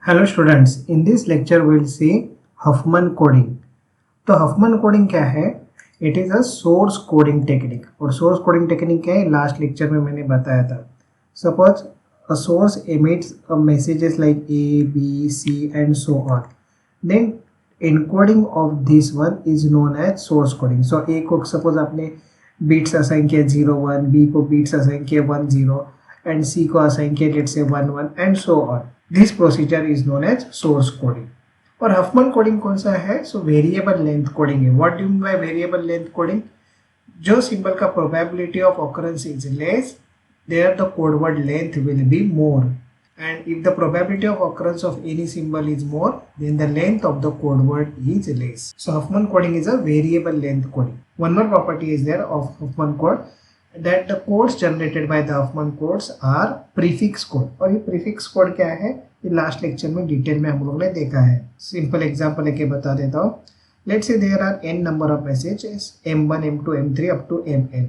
Hello students, in this lecture will see Huffman coding. तो Huffman coding क्या है? It is a source coding technique. और source coding technique क्या है, last lecture में मैंने बताया था। Suppose a source emits a messages like A B C and so on, then encoding of this one is known as source coding. So A को suppose आपने beats assign किया 0 1, B को beats assign किया 1 0 and सी को assign किया let's say 1 1 and so on. This procedure is known as source coding. और Huffman coding कौन सा है? सो वेरिएबल लेंथ कोडिंग है। What do mean by variable length coding? जो सिंबल का probability of occurrence is less, there the code word length will be more, and if the probability of occurrence of any symbol is more, then the length of the code word is less. So Huffman coding is a variable length coding. One more property is there of Huffman code, that the codes generated by the Huffman codes are prefix code. और ये prefix code क्या है, ये last lecture में detail में हम लोग ने देखा है। सिंपल एग्जांपल लेके बता देता हूँ। Let's say there are n number of messages m1 m2 m3 up to mn,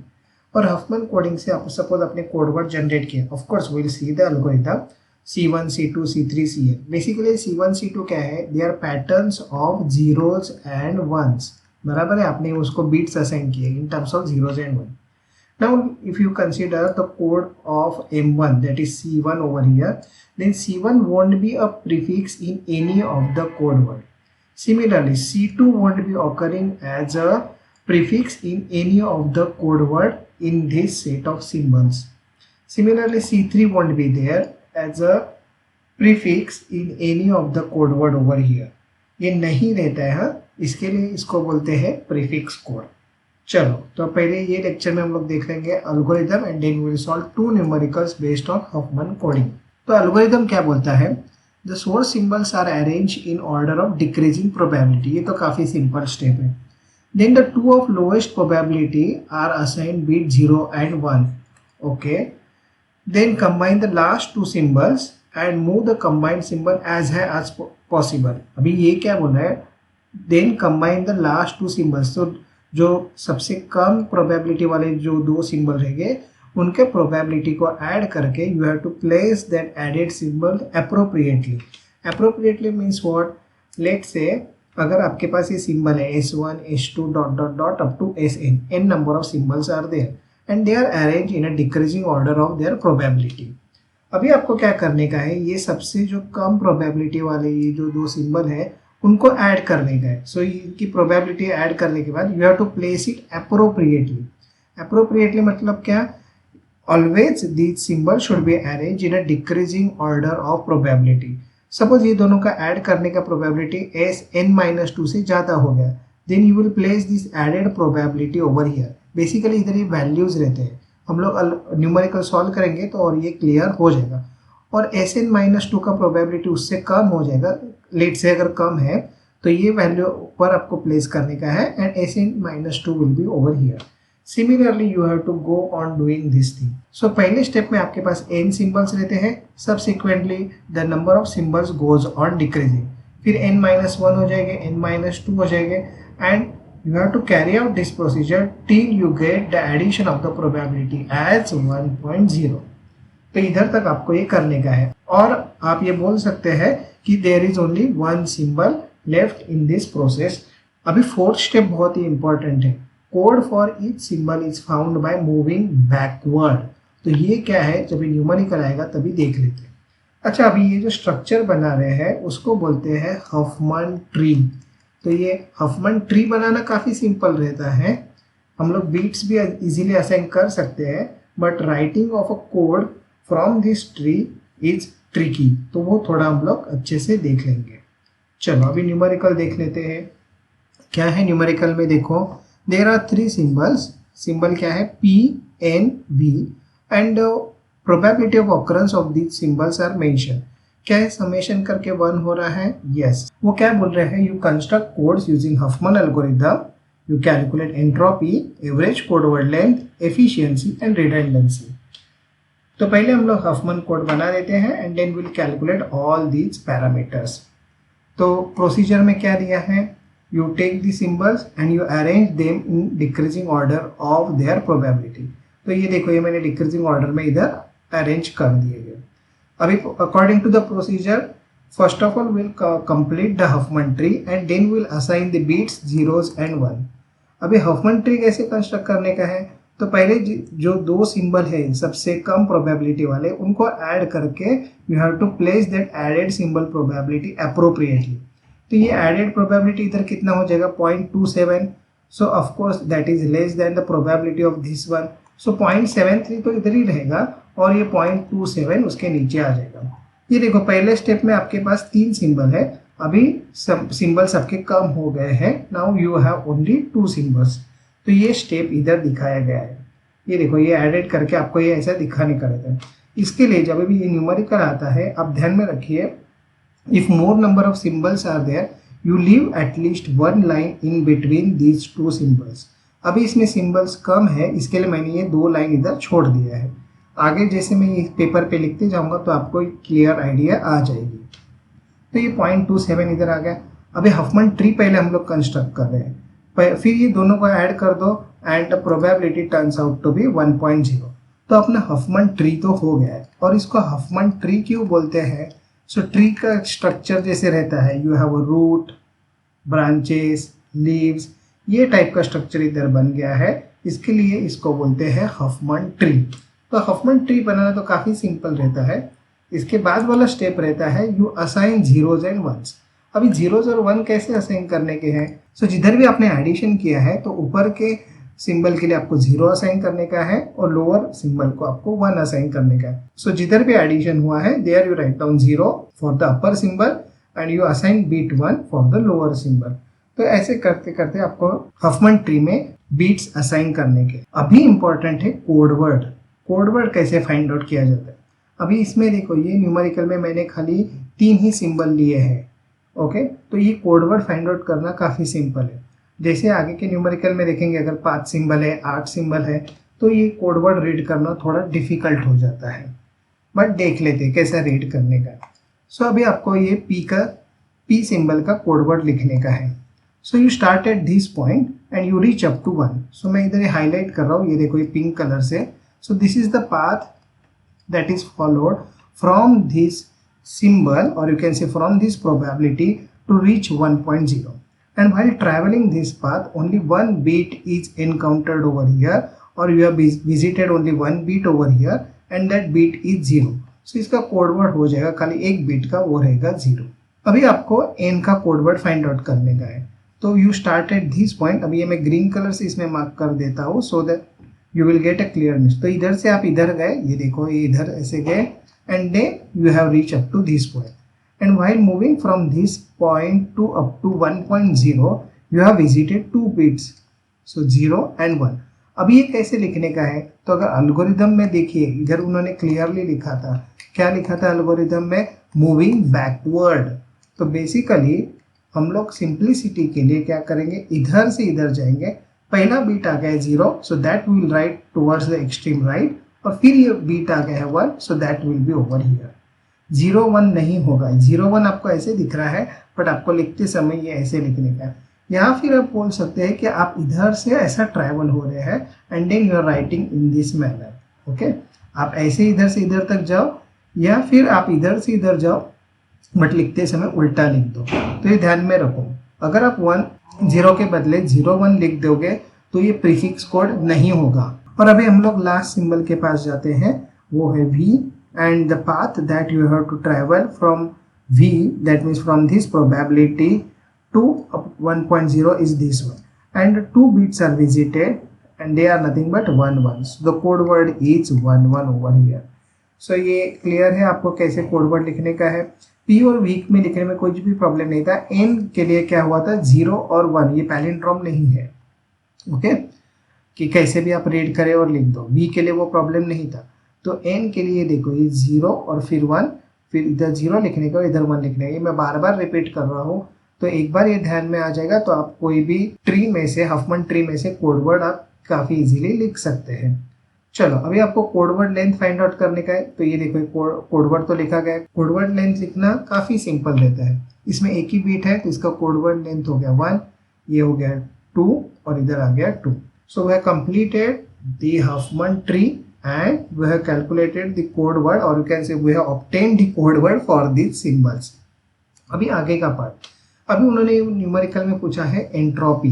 और हफमन कोडिंग से आप सपोज अपने कोड वर्ड जनरेट किया। Of course we will see the algorithm C1 C2 C3 Cn। Basically C1 C2 क्या है? They are patterns of zeros and ones. बराबर है, आपने उसको बीट्स असाइन किए in terms of zeros and one. Now, if you consider the code of M1, that is C1 over here, then C1 won't be a prefix in any of the code word. Similarly, C2 won't be occurring as a prefix in any of the code word in this set of symbols. Similarly, C3 won't be there as a prefix in any of the code word over here. ये नहीं रहता है, इसके लिए इसको बोलते हैं prefix code। चलो, तो पहले ये लेक्चर में हम लोग देख लेंगे algorithm and then we will solve two numericals based on Huffman coding. तो एल्गोरिथम क्या बोलता है? The source symbols are arrange in order of decreasing probability. ये तो काफी सिंपल स्टेप है। Then the two of lowest probability are assign bit 0 and 1। Okay, then combine the last two symbols and move the combined symbol as high as possible. अभी ये क्या बोल रहा है? Then combine the last two symbols. तो जो सबसे कम probability वाले जो दो सिंबल रहेंगे उनके प्रोबेबिलिटी को ऐड करके you have to place that added symbol appropriately. Appropriately means what? Let's say अगर आपके पास ये सिंबल है S1 S2 dot dot dot up to Sn, n number of symbols are there and they are arrange in a decreasing order of their probability. अभी आपको क्या करने का है? ये सबसे जो कम प्रोबेबिलिटी वाले ये जो दो सिंबल है उनको ऐड करने का है। सो इनकी प्रोबेबिलिटी ऐड करने के बाद you have to place it appropriately. Appropriately मतलब क्या? Always these symbol should be arrange in a decreasing order of probability. Suppose ये दोनों का ऐड करने का प्रोबेबिलिटी Sn-2 से ज़्यादा हो गया, then you will place this added probability over here. Basically इधर ये वैल्यूज रहते हैं, हम लोग न्यूमेरिकल सॉल्व करेंगे तो और ये क्लियर हो जाएगा। और Sn-2 का प्रोबेबिलिटी उससे कम हो जाएगा। लेट से अगर कम है तो ये वैल्यू ऊपर आपको प्लेस करने का है and Sn-2 will be over here. Similarly you have to go on doing this thing. So पहले स्टेप में आपके पास n सिंबल्स रहते हैं, subsequently the number of symbols goes on decreasing. फिर n-1 हो जाएंगे, n-2 हो जाएंगे and you have to carry out this procedure till you get the addition of the probability as 1.0। तो इधर तक आपको ये करने का है और आप ये बोल सकते हैं कि there is only one symbol left in this process. अभी फोर्थ स्टेप बहुत ही इंपॉर्टेंट है। Code for each symbol is found by moving backward. तो ये क्या है? जब ये न्यूमेरिकल आएगा तभी देख लेते हैं। अच्छा, अभी ये जो स्ट्रक्चर बना रहे हैं उसको बोलते हैं हफमन ट्री। तो ये हफमन ट्री बनाना काफ़ी सिंपल रहता है, हम लोग बीट्स भी इजीली असाइन कर सकते हैं, but writing of a code from this tree is tricky. तो वो थोड़ा हम लोग अच्छे से देख लेंगे। चलो अभी न्यूमेरिकल देख लेते हैं। क्या है न्यूमेरिकल में? देखो, देयर आर 3 सिंबल्स। सिंबल क्या है? P N B and probability of occurrence of this symbols are mention. क्या है? समेशन करके 1 हो रहा है। यस, वो क्या बोल रहे हैं? You construct codes using Huffman algorithm, you calculate entropy, average code word length, efficiency and redundancy. तो पहले हम लोग हफमन कोड बना देते हैं and then will calculate all these parameters. तो प्रोसीजर में क्या दिया है? You take the symbols and you arrange them in decreasing order of their probability. तो ये देखो, ये मैंने डिक्रीजिंग ऑर्डर में इधर अरेंज कर दिए गए। अभी according to the procedure First of all, we'll complete the Huffman tree and then we'll assign the bits zeros and 1. अभी Huffman tree कैसे कंस्ट्रक्ट करने का है, तो पहले जो दो सिंबल है सबसे कम प्रोबेबिलिटी वाले उनको ऐड करके you have to place that added symbol probability appropriately. तो ये एडेड प्रोबेबिलिटी इधर कितना हो जाएगा 0.27. So of course that is less than the probability of this one. सो 0.73 तो इधर ही रहेगा और ये 0.27 उसके नीचे आ जाएगा. ये देखो पहले स्टेप में आपके पास 3 सिंबल है, अभी सब सिंबल सबके कम हो गए हैं. Now you have only 2 symbols. तो ये स्टेप इधर दिखाया गया है. ये देखो ये एडेड करके आपको ये ऐसा दिखाने का रहता है. इसके लिए जब भी ये न्यूमेरिकल आता है आप ध्यान में रखिए, if more number of symbols are there you leave at least 1 line in between these 2 symbols. अभी इसमें सिंबल्स कम है, इसके लिए मैंने ये 2 लाइन इधर छोड़ दिया है. आगे जैसे मैं इस पेपर पे लिखते जाऊंगा तो आपको एक क्लियर आइडिया आ जाएगी. तो ये 0.27 इधर आ गया. अभी हफमन ट्री पहले हम लोग कंस्ट्रक्ट कर रहे हैं, फिर ये दोनों को ऐड कर दो and the probability turns out to be 1.0. तो अपना हफमन ट्री तो हो गया है. और इसको हफमन ट्री क्यों बोलते हैं? सो ट्री का स्ट्रक्चर जैसे रहता है, you have a root, branches, leaves, ये टाइप का स्ट्रक्चर इधर बन गया है. इसके लिए इसको बोलते हैं हफमन ट्री. तो हफमन ट्री बनाना तो काफ़ी सिंपल रहता है. इसके बाद वाला स्टेप रहता है you assign zeros and ones. अभी जीरोज और 1 कैसे असाइन करने के हैं? सो जिधर भी आपने एडिशन किया है तो ऊपर के सिंबल के लिए आपको 0 असाइन करने का है और लोअर सिंबल को आपको 1 असाइन करने का है. सो जिधर भी एडिशन हुआ है there you write down 0 for the upper symbol and you assign bit 1 for the lower symbol. तो ऐसे करते करते आपको हफमन ट्री में बीट्स असाइन करने के. अभी इंपॉर्टेंट है कोड वर्ड. कोड वर्ड कैसे फाइंड आउट किया जाता है? अभी इसमें देखो ये न्यूमेरिकल में मैंने खाली 3 ही सिंबल लिए हैं. ओके, तो ये कोड वर्ड फाइंड आउट करना काफ़ी सिंपल है. जैसे आगे के न्यूमेरिकल में देखेंगे अगर 5 सिंबल है, 8 सिंबल है, तो ये कोड वर्ड रीड करना थोड़ा डिफिकल्ट हो जाता है. बट देख लेते हैं कैसा रीड करने का. सो अभी आपको ये पी सिंबल का कोड वर्ड लिखने का है. So you start at this point and you reach up to 1. So मैं इधर हाईलाइट कर रहा हूँ, ये देखो ये पिंक कलर से. So this is the path that is followed from this symbol, or you can say from this probability, to reach 1.0. And while traveling this path, only one bit is encountered over here, or you have visited only one bit over here, and that bit is 0. So इसका code word हो जाएगा खाली एक bit का, वो रहेगा 0. अभी आपको n का कोड वर्ड फाइंड आउट करने का है. तो you start at this point. अभी ये मैं ग्रीन कलर से इसमें मार्क कर देता हूँ so that you will get a clearness. तो इधर से आप इधर गए, ये देखो ये इधर ऐसे गए and then you have reach up to this point. And while moving from this point to up to 1.0 you have visited 2 bits, so 0 and 1. अभी ये कैसे लिखने का है? तो अगर एल्गोरिदम में देखिए इधर उन्होंने क्लियरली लिखा था. क्या लिखा था एल्गोरिदम में? Moving backward. तो बेसिकली हम लोग सिंप्लिसिटी के लिए क्या करेंगे, इधर से इधर जाएंगे. पहला बीट आ गया है 0, so that will write towards the extreme right. और फिर ये बीट आ गया है 1, so that will be over here. 0 1 नहीं होगा. 0 1 आपको ऐसे दिख रहा है बट आपको लिखते समय ये ऐसे लिखने का है. या फिर आप बोल सकते हैं कि आप इधर से ऐसा ट्रैवल हो रहे हैं and then you are writing in this manner. Okay, आप ऐसे इधर से इधर तक जाओ या फिर आप इधर से इधर जाओ बट लिखते समय उल्टा लिख दो. तो ये ध्यान में रखो. अगर आप 0 के बदले 0 1 लिख दोगे तो ये प्रीफिक्स कोड नहीं होगा. और अभी हम लोग लास्ट सिंबल के पास जाते हैं, वो है V. And the path that you have to travel from V, that means from this probability to 1.0 is this one. And 2 bits are visited and they are nothing but 1 1. So the code word is 1 1 over here. So ये clear है आपको कैसे code word लिखने का है. P और week में लिखने में कोई भी प्रॉब्लम नहीं था. एन के लिए क्या हुआ था, 0 और 1, ये पैलिंड्रोम नहीं है. ओके, कि कैसे भी आप रीड करें और लिख दो. वी के लिए वो प्रॉब्लम नहीं था. तो एन के लिए देखो ये 0 और फिर 1, फिर इधर 0 लिखने का, इधर 1 लिखने का. ये मैं बार बार रिपीट कर रहा हूँ, तो एक बार ये ध्यान में आ जाएगा तो आप कोई भी ट्री में से, हफमन ट्री में से कोड वर्ड आप काफ़ी इजीली लिख सकते हैं. चलो अभी आपको कोडवर्ड लेंथ फाइंड आउट करने का है. तो ये देखो कोडवर्ड तो लिखा गया है. कोडवर्ड लेंथ लिखना काफ़ी सिंपल रहता है. इसमें एक ही बीट है तो इसका कोडवर्ड लेंथ हो गया 1, ये हो गया 2 और इधर आ गया 2. So we have completed the Huffman tree and we have calculated the code word, or you can say we have obtained the code word for these symbols. अभी आगे का पार्ट, अभी उन्होंने न्यूमेरिकल में पूछा है एंट्रोपी।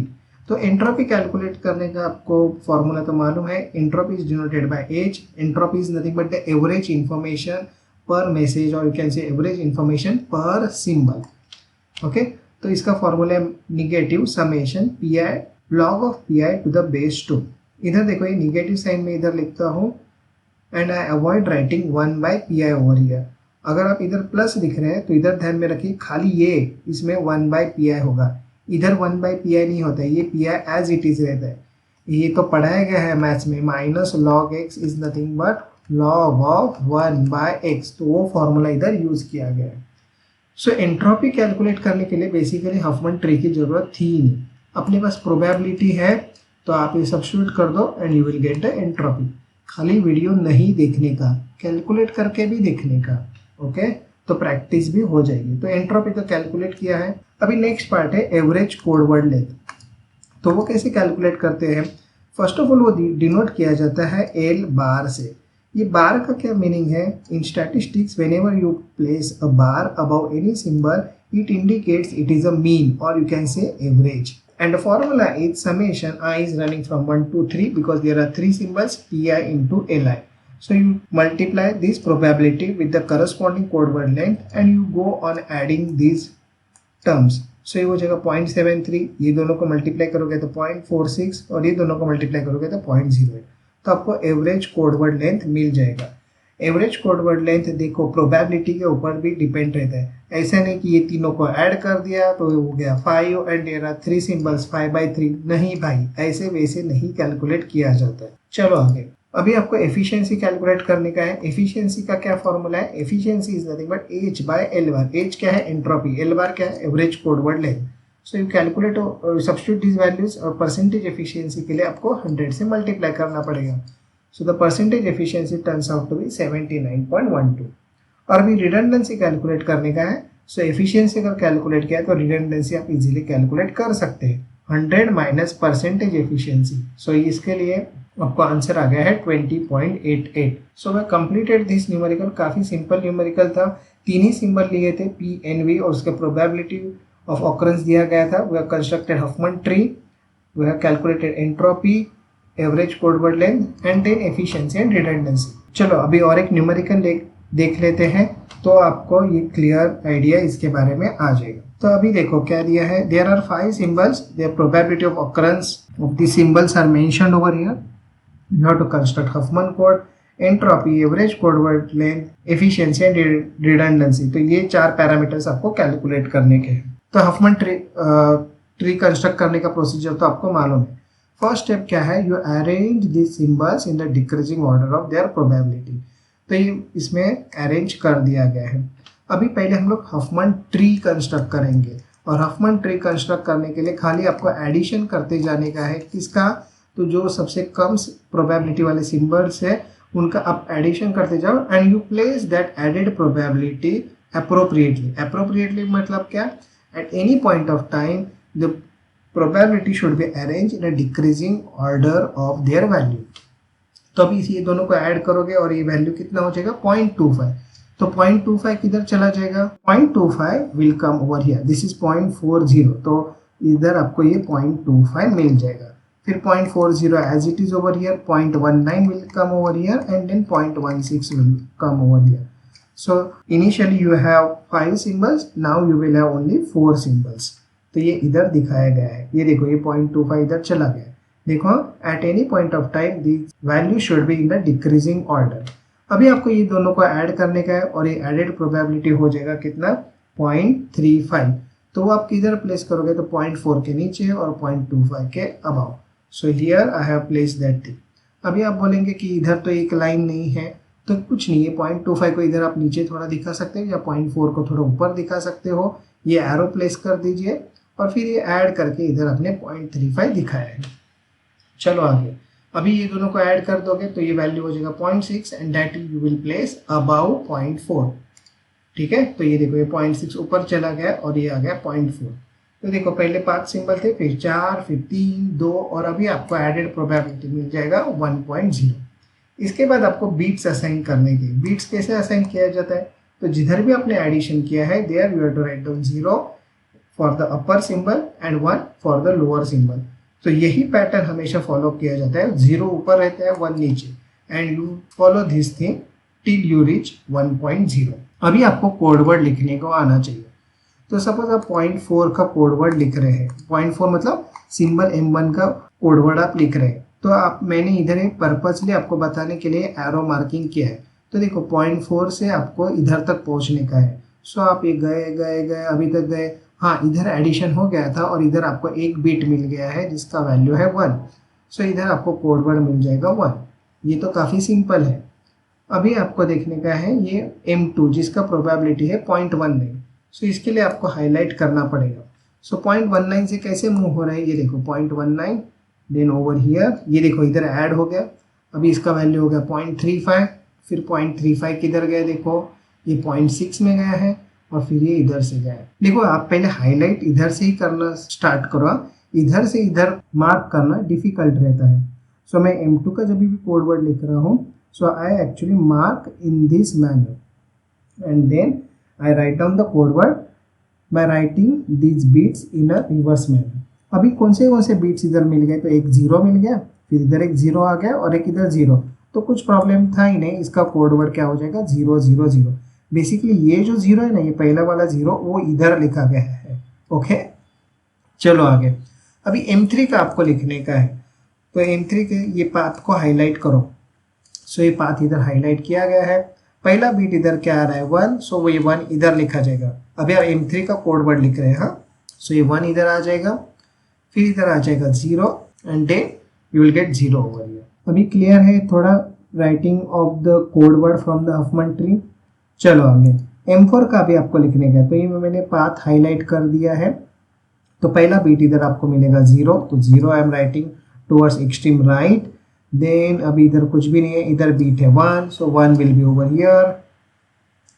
तो एंट्रोपी कैलकुलेट करने का आपको फॉर्मूला तो मालूम है, entropy is denoted by H. Entropy is nothing but the average information per message और you can say average information per symbol. Okay, तो इसका फॉर्मूला है negative summation P I log of P I to the base 2। इधर देखो ये negative sign में इधर लिखता हूँ and I avoid writing 1 by P I over here. अगर आप इधर प्लस दिख रहे हैं तो इधर ध्यान में रखिए खाली ये इसमें 1 बाय पी आई होगा, इधर 1 बाय पी आई नहीं होता है, ये P I as it is रहता है। ये तो पढ़ाया गया है मैथ्स में, minus log X is nothing but log of 1 by X, तो वो फॉर्मूला इधर यूज किया गया है। सो एंट्रोपी कैलकुलेट करने के लिए बेसिकली हफमैन ट्री की जरूरत थी ही नहीं, अपने पास प्रोबेबिलिटी है तो आप ये सब्स्टिट्यूट कर दो and you will get the entropy. खाली वीडियो नहीं देखने का, कैलकुलेट करके भी देखने का। ओके, तो प्रैक्टिस भी हो जाएगी। तो एंट्रोपी तो कैलकुलेट किया है। अभी नेक्स्ट पार्ट है एवरेज कोड वर्ड लेंथ। तो वो कैसे कैलकुलेट करते हैं? फर्स्ट ऑफ ऑल वो डिनोट किया जाता है एल बार से। ये बार का क्या मीनिंग है? इन statistics whenever you place a bar above any symbol it indicates it is a mean और you can say average. And the formula is summation I is running from 1 to 3 because there are 3 symbols pi into li. So you multiply this probability with the corresponding code word length and you go on adding these terms. So ये हो जाएगा 0.73, ये दोनों को multiply करोगे तो 0.46 और ये दोनों को मल्टीप्लाई करोगे तो 0.08, तो आपको एवरेज कोड वर्ड लेंथ मिल जाएगा। एवरेज कोड वर्ड लेंथ देखो प्रोबेबिलिटी के ऊपर भी डिपेंड रहता है, ऐसा नहीं कि ये तीनों को ऐड कर दिया तो हो गया 5 एंड देयर आर 3 सिंबल्स 5/3, नहीं भाई, ऐसे वैसे नहीं कैलकुलेट किया जाता है। चलो आगे, अभी आपको एफिशिएंसी कैलकुलेट करने का है। एफिशिएंसी का क्या फॉर्मूला है? Efficiency is nothing but H by L bar. H क्या है? एंट्रोपी। एल बार क्या है? Average code word length. So you calculate substitute this values और परसेंटेज एफिशिएंसी के लिए आपको 100 से मल्टीप्लाई करना पड़ेगा। So the percentage efficiency turns out to be 79.12। और अभी रिडंडेंसी कैलकुलेट करने का है। सो एफिशिएंसी अगर कैलकुलेट किया तो रिडंडेंसी आप इजीली कैलकुलेट कर सकते हैं। 100 माइनस परसेंटेज एफिशिएंसी, सो इसके लिए आपको आंसर आ गया है 20.88। सो मैं कंप्लीटेड दिस न्यूमेरिकल, काफ़ी सिंपल न्यूमेरिकल था। 3 ही सिंबल लिए थे पी एन वी और उसके प्रोबेबिलिटी ऑफ ऑकरेंस दिया गया था। We have constructed Huffman tree, we have calculated entropy, average code word length and then efficiency and redundancy. चलो अभी और एक न्यूमेरिकल देख लेते हैं तो आपको ये क्लियर आइडिया इसके बारे में आ जाएगा। तो अभी देखो क्या दिया है, there are 5 symbols, their probability of occurrence of the symbols are mentioned over here. You have to construct Huffman code, entropy, average code word length, efficiency and redundancy. तो ये 4 पैरामीटर्स आपको कैलकुलेट करने के हैं। तो हफमैन ट्री कंस्ट्रक्ट करने का procedure तो आपको मालूम है। फर्स्ट स्टेप क्या है? You arrange this symbols in the decreasing order of their probability. तो ये इसमें अरेंज कर दिया गया है। अभी पहले हम लोग हफमैन ट्री कंस्ट्रक्ट करेंगे और हफमैन ट्री कंस्ट्रक्ट करने के लिए खाली आपको एडिशन करते जाने का है। किसका? तो जो सबसे कम प्रोबेबिलिटी वाले सिंबल्स है उनका आप एडिशन करते जाओ and you place that added probability appropriately. Appropriately मतलब क्या? At any point of time the probability should be arranged in a decreasing order of their value। तो अभी ये दोनों को ऐड करोगे और ये वैल्यू कितना हो जाएगा? 0.25। तो 0.25 किधर चला जाएगा? 0.25 will come over here, this is 0.40, तो इधर आपको ये 0.25 मिल जाएगा। फिर 0.40 as it is over here, 0.19 will come over here and then 0.16 will come over here। So initially you have 5 symbols, now you will have only 4 symbols। तो ये इधर दिखाया गया है, ये देखो ये 0.25 इधर चला गया। देखो eight any point of time the value should be in the decreasing order. अभी आपको ये दोनों को ऐड करने का है और ये एडेड प्रोबेबिलिटी हो जाएगा कितना? 0.35। तो वो आप किधर प्लेस करोगे? तो 0.4 के नीचे और 0.25 के above. So here I have place that thing. अभी आप बोलेंगे कि इधर तो एक लाइन नहीं है, तो कुछ नहीं है, 0.25 को इधर आप नीचे थोड़ा दिखा सकते हो या 0.4 को थोड़ा ऊपर दिखा सकते हो। ये एरो प्लेस कर दीजिए और फिर ये ऐड करके इधर अपने 0.35 दिखाया है। चलो आगे, अभी ये दोनों को ऐड कर दोगे तो ये वैल्यू हो जाएगा 0.6 and that you will place above 0.4। ठीक है, तो ये देखो ये 0.6 ऊपर चला गया और ये आ गया 0.4। तो देखो पहले 5 सिंबल थे, फिर 4, फिर 3, 2 और अभी आपको एडेड प्रोबेबिलिटी मिल जाएगा 1.0। इसके बाद आपको बीट्स असाइन करने के। बीट्स कैसे असाइन किया जाता है? तो जिधर भी आपने एडिशन किया है there you have to write down 0 for the upper symbol and 1 for the lower symbol. तो यही पैटर्न हमेशा फॉलो किया जाता है, 0 ऊपर रहता है 1 नीचे, and you follow this thing till you reach 1.0। अभी आपको कोड वर्ड लिखने को आना चाहिए। तो सपोज आप 0.4 का कोड वर्ड लिख रहे हैं, 0.4 मतलब सिंबल M1 का कोड वर्ड आप लिख रहे हैं, तो आप मैंने इधर एक पर्पसली आपको बताने के लिए एरो मार्किंग किया है। तो देखो 0.4 से आपको इधर तक पहुंचने का है। सो आप ये गए गए गए अभी तक गए, हाँ इधर एडिशन हो गया था और इधर आपको एक बिट मिल गया है जिसका वैल्यू है 1। सो इधर आपको कोड वर्ड मिल जाएगा 1। ये तो काफ़ी सिंपल है। अभी आपको देखने का है ये M2 जिसका प्रोबेबिलिटी है 0.19। सो इसके लिए आपको हाईलाइट करना पड़ेगा। सो 0.19 से कैसे मूव हो रहा है, ये देखो 0.19, देन ओवर हियर ये देखो इधर ऐड हो गया, अभी इसका वैल्यू हो गया 0.35, फिर 0.35 किधर गया, देखो ये 0.6 में गया है और फिर ये इधर से गया है। देखो आप पहले हाईलाइट इधर से ही करना स्टार्ट करो, इधर से इधर मार्क करना डिफिकल्ट रहता है। सो मैं M2 का जब भी कोड वर्ड लिख रहा हूँ, so I actually mark in this manner and then I write down the code word by writing these bits in a reverse manner। अभी कौन से बीट्स इधर मिल गए, तो एक 0 मिल गया, फिर इधर एक 0 आ गया और एक इधर 0, तो कुछ प्रॉब्लम था ही नहीं। इसका कोड वर्ड क्या हो जाएगा 0 0 0। बेसिकली ये जो 0 है ना, ये पहला वाला 0 वो इधर लिखा गया है। ओके चलो आगे। अभी M3 का आपको लिखने का है, तो M3 के ये पाथ को हाईलाइट करो। सो ये पाथ इधर हाईलाइट किया गया है, पहला बीट इधर क्या आ रहा है 1, सो वो ये 1 इधर लिखा जाएगा। अभी आप M3 का कोड वर्ड लिख रहे हैं, हाँ सो ये 1 इधर आ जाएगा, फिर इधर आ जाएगा 0 and then you will get 0 over here. अभी क्लियर है थोड़ा writing of the code word from the Huffman tree. चलो आगे M4 का भी आपको लिखने का है, तो ये मैंने पाथ हाईलाइट कर दिया है। तो पहला बीट इधर आपको मिलेगा 0, तो 0 I am writing towards extreme right. Then अभी इधर कुछ भी नहीं है, इधर बीट है 1, so 1 will be over here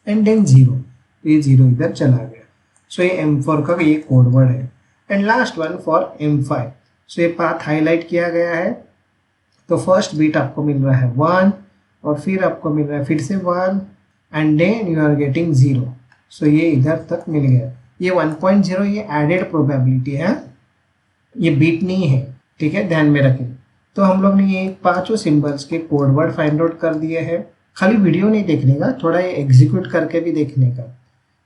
and then 0, तो ये 0 इधर चला गया। सो ये M4 का ये कोड वर्ड है। And last one for M5, सो ये पाथ हाईलाइट किया गया है। तो फर्स्ट बीट आपको मिल रहा है 1 और फिर आपको मिल रहा है फिर से 1 and then you are getting 0। So ये इधर तक मिल गया। ये 1.0 ये एडेड प्रोबेबिलिटी है, ये बीट नहीं है, ठीक है ध्यान में रखें। तो हम लोग ने ये पांचों सिंबल्स के कोड वर्ड फाइंड आउट कर दिए हैं। खाली वीडियो नहीं देखने का, थोड़ा ये एग्जीक्यूट करके भी देखने का।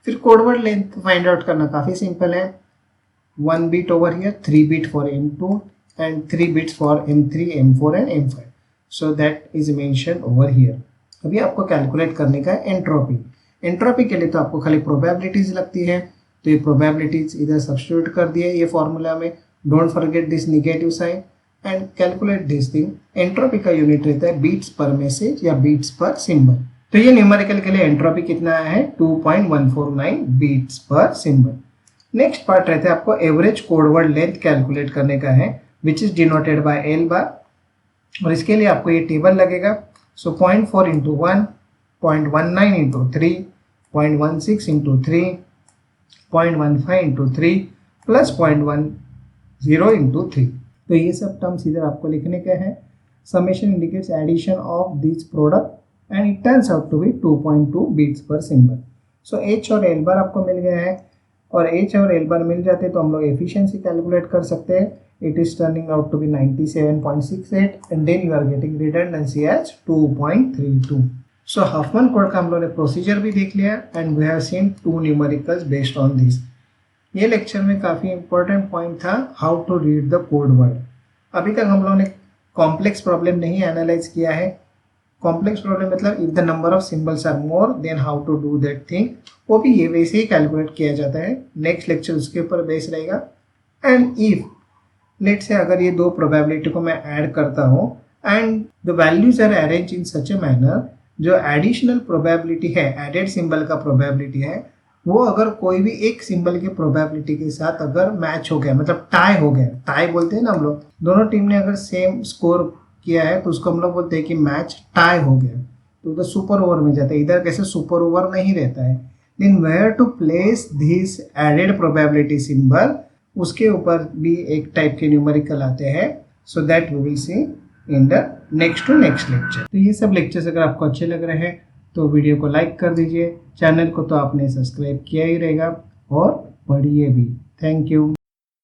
फिर code word length find out करना काफ़ी सिंपल है। 1 bit over here, 3 bit for M2 and 3 bits for M3, M4 and M5। So that is mention over here. अभी आपको कैलकुलेट करने का है एंट्रोपी। एंट्रोपी के लिए तो आपको खाली प्रोबेबिलिटीज लगती है, तो ये प्रोबेबिलिटीज इधर सब्स्टिट्यूट कर दिए ये फॉर्मूला में। Don't forget this negative sign and calculate this thing. Entropy का यूनिट रहता है बीट्स पर मैसेज या बीट्स पर सिंबल। तो ये न्यूमेरिकल के लिए एंट्रोपी कितना आया है 2.149 beats per symbol. Next part रहता है आपको average code word length calculate करने का है, which is denoted bye L बार। और इसके लिए आपको ये टेबल लगेगा। सो 0.4 into 1, 0.19 into 3, 0.16 into 3, 0.15 into 3 plus 0.10 into 3। तो ये सब टर्म्स इधर आपको लिखने के हैं। Summation indicates addition of this product and it turns out to be 2.2 bits per symbol. So H और L बार आपको मिल गया है, और H और L बार मिल जाते तो हम लोग एफिशिएंसी कैलकुलेट कर सकते हैं। It is turning out to be 97.68 and then you are getting redundancy as 2.32। So Huffman code का हम लोग ने प्रोसीजर भी देख लिया and we have seen 2 numericals based on this. ये लेक्चर में काफ़ी इंपॉर्टेंट पॉइंट था how to read the code word. अभी तक हम लोगों ने कॉम्प्लेक्स प्रॉब्लम नहीं एनालाइज किया है। कॉम्प्लेक्स प्रॉब्लम मतलब if the number of symbols are more than how to do that thing, वो भी ये वैसे ही कैलकुलेट किया जाता है। नेक्स्ट लेक्चर उसके ऊपर बेस रहेगा। एंड इफ लेट से अगर ये 2 प्रोबेबिलिटी को मैं ऐड करता हूँ and the values are arrange in such a manner, जो एडिशनल प्रोबेबिलिटी है, एडेड सिंबल का प्रोबेबिलिटी है, वो अगर कोई भी एक सिंबल के प्रोबेबिलिटी के साथ अगर मैच हो गया, मतलब टाई हो गया, टाई बोलते हैं ना हम लोग, दोनों टीम ने अगर सेम स्कोर किया है तो उसको हम लोग बोलते हैं कि मैच टाई हो गया, तो उधर सुपर ओवर में जाता है। इधर कैसे सुपर ओवर नहीं रहता है। Then where to place this added probability symbol, उसके ऊपर भी एक टाइप के न्यूमेरिकल आते हैं। So that we will see in the next lecture. तो ये सब लेक्चर्स अगर आपको अच्छे लग रहे हैं तो वीडियो को लाइक कर दीजिए, चैनल को तो आपने सब्सक्राइब किया ही रहेगा और पढ़िए भी। Thank you.